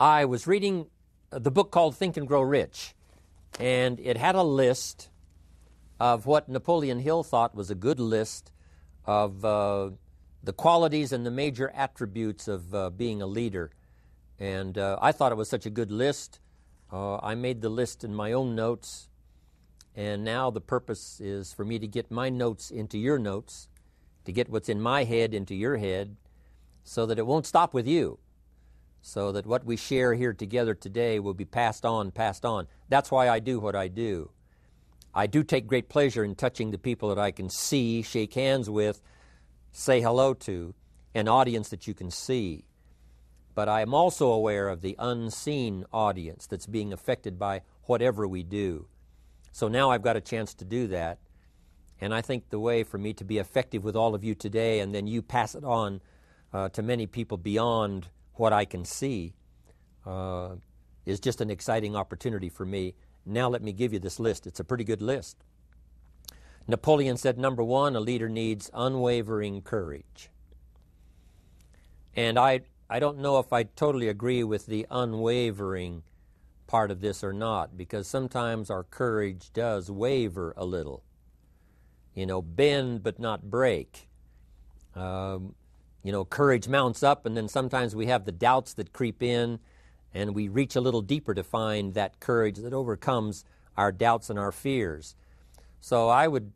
I was reading the book called Think and Grow Rich, and it had a list of what Napoleon Hill thought was a good list of the qualities and the major attributes of being a leader. And I thought it was such a good list. I made the list in my own notes, and now the purpose is for me to get my notes into your notes, to get what's in my head into your head, so that it won't stop with you, so that what we share here together today will be passed on, passed on. That's why I do what I do. I do take great pleasure in touching the people that I can see, shake hands with, say hello to, an audience that you can see. But I am also aware of the unseen audience that's being affected by whatever we do. So now I've got a chance to do that. And I think the way for me to be effective with all of you today, and then you pass it on to many people beyond what I can see, is just an exciting opportunity for me. Now let me give you this list. It's a pretty good list. Napoleon said, number one, a leader needs unwavering courage. And I don't know if I totally agree with the unwavering part of this or not, because sometimes our courage does waver a little. You know, bend but not break. Courage mounts up, and then sometimes we have the doubts that creep in, and we reach a little deeper to find that courage that overcomes our doubts and our fears. So I would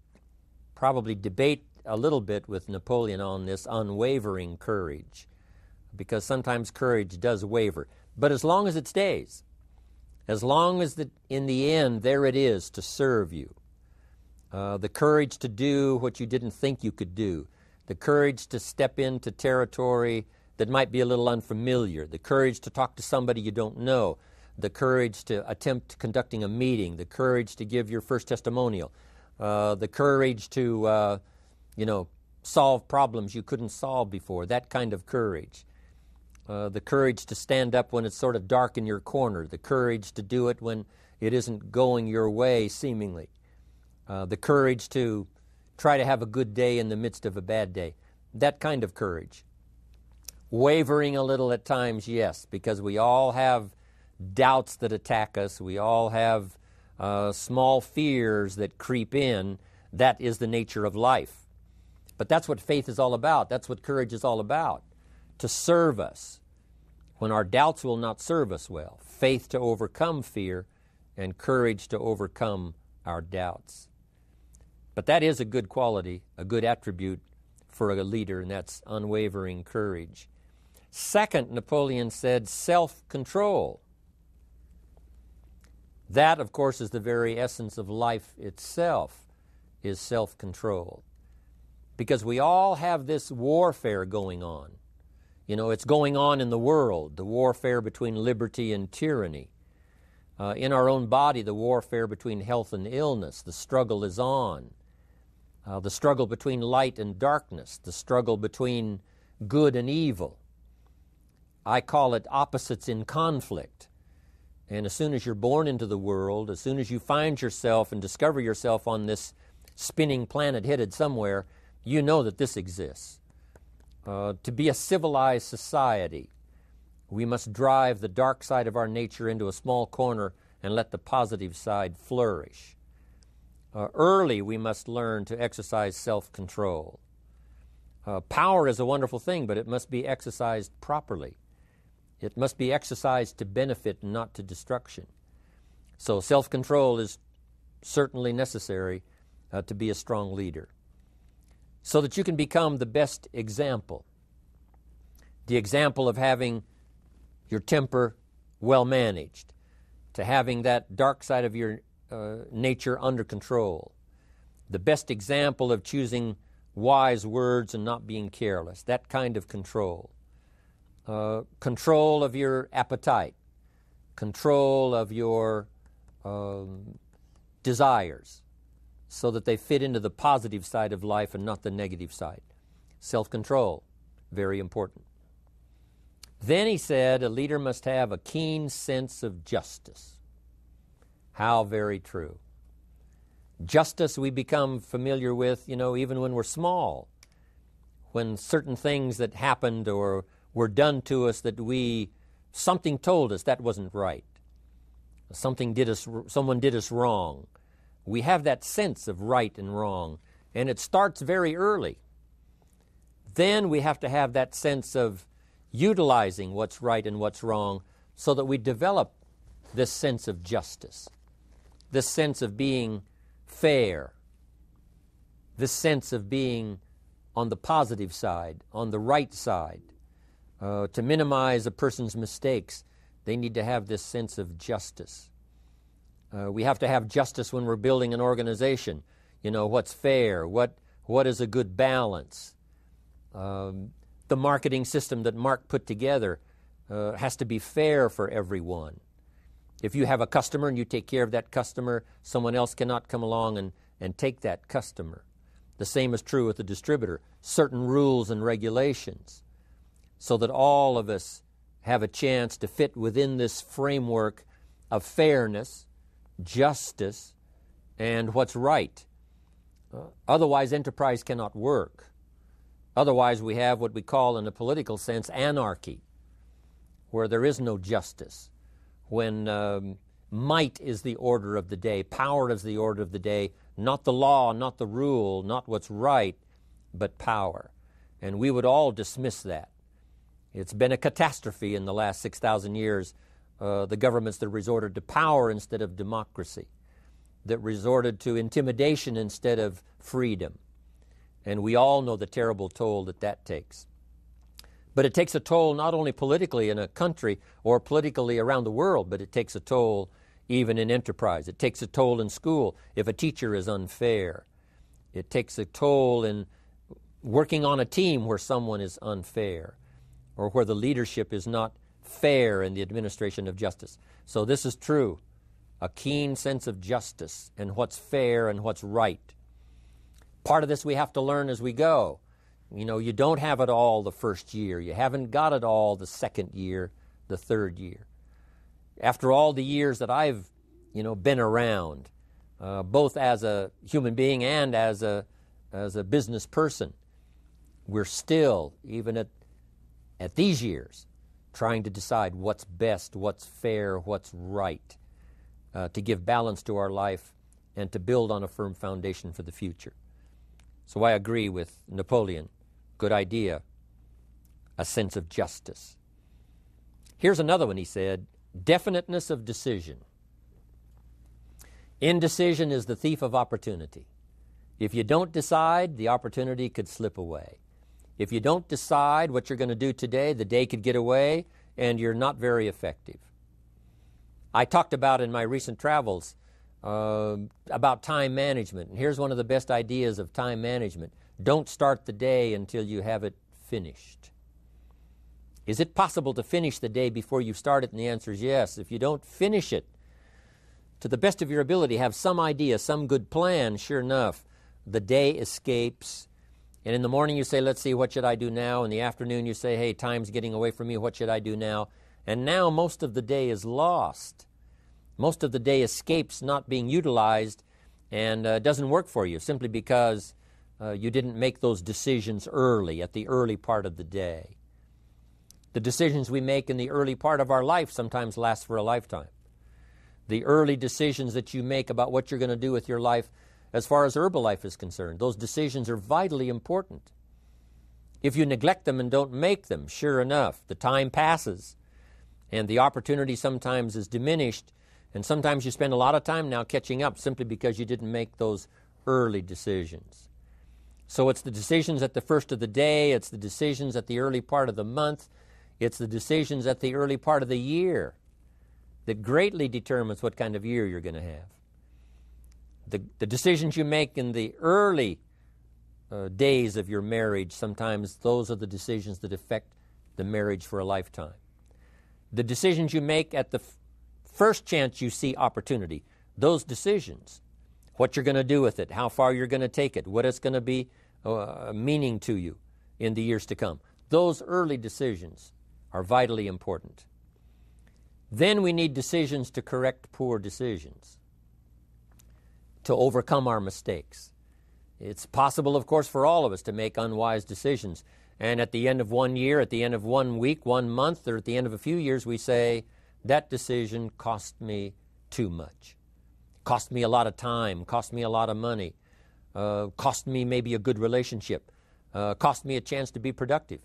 probably debate a little bit with Napoleon on this unwavering courage, because sometimes courage does waver. But as long as it stays, as long as in the end there it is to serve you, the courage to do what you didn't think you could do, the courage to step into territory that might be a little unfamiliar, the courage to talk to somebody you don't know, the courage to attempt conducting a meeting, the courage to give your first testimonial, the courage to, solve problems you couldn't solve before, that kind of courage. The courage to stand up when it's sort of dark in your corner, the courage to do it when it isn't going your way, seemingly. The courage to try to have a good day in the midst of a bad day. That kind of courage. Wavering a little at times, yes, because we all have doubts that attack us. We all have small fears that creep in. That is the nature of life. But that's what faith is all about. That's what courage is all about. To serve us when our doubts will not serve us well. Faith to overcome fear, and courage to overcome our doubts. But that is a good quality, a good attribute for a leader, and that's unwavering courage. Second, Napoleon said self-control. That, of course, is the very essence of life itself, is self-control. Because we all have this warfare going on. You know, it's going on in the world, the warfare between liberty and tyranny. In our own body, the warfare between health and illness. The struggle is on. The struggle between light and darkness. The struggle between good and evil. I call it opposites in conflict. And as soon as you're born into the world, as soon as you find yourself and discover yourself on this spinning planet headed somewhere, you know that this exists. To be a civilized society, we must drive the dark side of our nature into a small corner and let the positive side flourish. Early, we must learn to exercise self-control. Power is a wonderful thing, but it must be exercised properly. It must be exercised to benefit and not to destruction. So self-control is certainly necessary to be a strong leader, so that you can become the best example. The example of having your temper well managed, to having that dark side of your nature under control. The best example of choosing wise words and not being careless, that kind of control. Control of your appetite, control of your desires, so that they fit into the positive side of life and not the negative side. Self-control, very important. Then he said a leader must have a keen sense of justice. How very true. Justice we become familiar with, even when we're small, when certain things that happened or were done to us that we something told us that wasn't right. Someone did us wrong. We have that sense of right and wrong, and it starts very early. Then we have to have that sense of utilizing what's right and what's wrong so that we develop this sense of justice, this sense of being fair, this sense of being on the positive side, on the right side. To minimize a person's mistakes, they need to have this sense of justice. We have to have justice when we're building an organization. You know, what's fair, what is a good balance. The marketing system that Mark put together has to be fair for everyone. If you have a customer and you take care of that customer, someone else cannot come along and take that customer. The same is true with the distributor. Certain rules and regulations so that all of us have a chance to fit within this framework of fairness, justice, and what's right. Otherwise, enterprise cannot work. Otherwise, we have what we call, in a political sense, anarchy, where there is no justice, when might is the order of the day, power is the order of the day, not the law, not the rule, not what's right, but power. And we would all dismiss that. It's been a catastrophe in the last 6,000 years, the governments that resorted to power instead of democracy, that resorted to intimidation instead of freedom. And we all know the terrible toll that takes. But it takes a toll not only politically in a country or politically around the world, but it takes a toll even in enterprise. It takes a toll in school if a teacher is unfair. It takes a toll in working on a team where someone is unfair or where the leadership is not fair in the administration of justice. So this is true, a keen sense of justice and what's fair and what's right. Part of this we have to learn as we go. You know, you don't have it all the first year. You haven't got it all the second year, the third year. After all the years that I've, been around, both as a human being and as a business person, we're still, even at these years, trying to decide what's best, what's fair, what's right, to give balance to our life and to build on a firm foundation for the future. So I agree with Napoleon. Good idea. A sense of justice. Here's another one, he said, definiteness of decision. Indecision is the thief of opportunity. If you don't decide, the opportunity could slip away. If you don't decide what you're going to do today, the day could get away and you're not very effective. I talked about in my recent travels about time management. And here's one of the best ideas of time management. Don't start the day until you have it finished. Is it possible to finish the day before you start it? And the answer is yes. If you don't finish it to the best of your ability, have some idea, some good plan, sure enough, the day escapes. And in the morning you say, let's see, what should I do now? In the afternoon you say, hey, time's getting away from me, what should I do now? And now most of the day is lost. Most of the day escapes not being utilized and doesn't work for you simply because you didn't make those decisions early, at the early part of the day. The decisions we make in the early part of our life sometimes last for a lifetime. The early decisions that you make about what you're going to do with your life as far as Herbalife is concerned, those decisions are vitally important. If you neglect them and don't make them, sure enough, the time passes and the opportunity sometimes is diminished, and sometimes you spend a lot of time now catching up simply because you didn't make those early decisions. So it's the decisions at the first of the day, it's the decisions at the early part of the month, it's the decisions at the early part of the year that greatly determines what kind of year you're going to have. The decisions you make in the early days of your marriage, sometimes those are the decisions that affect the marriage for a lifetime. The decisions you make at the first chance you see opportunity, those decisions, what you're going to do with it, how far you're going to take it, what it's going to be meaning to you in the years to come. Those early decisions are vitally important. Then we need decisions to correct poor decisions, to overcome our mistakes. It's possible, of course, for all of us to make unwise decisions. And at the end of 1 year, at the end of 1 week, 1 month, or at the end of a few years, we say, that decision cost me too much. Cost me a lot of time, cost me a lot of money, cost me maybe a good relationship, cost me a chance to be productive.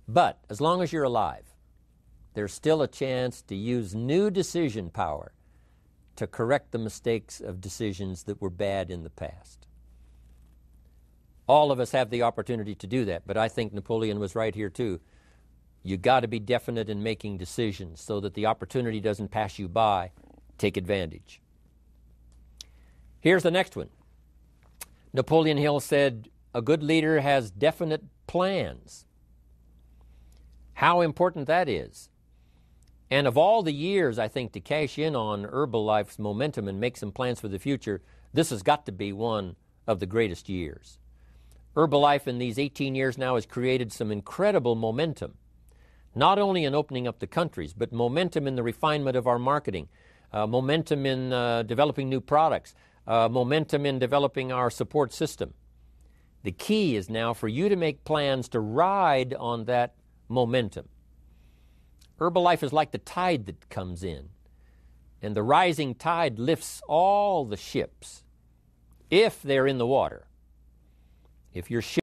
But as long as you're alive, there's still a chance to use new decision power to correct the mistakes of decisions that were bad in the past. All of us have the opportunity to do that, but I think Napoleon was right here too. You got to be definite in making decisions so that the opportunity doesn't pass you by. Take advantage. Here's the next one. Napoleon Hill said, a good leader has definite plans. How important that is. And of all the years, I think, to cash in on Herbalife's momentum and make some plans for the future, this has got to be one of the greatest years. Herbalife in these 18 years now has created some incredible momentum, not only in opening up the countries, but momentum in the refinement of our marketing, momentum in developing new products, momentum in developing our support system. The key is now for you to make plans to ride on that momentum. Herbalife is like the tide that comes in, and the rising tide lifts all the ships if they're in the water. If your ship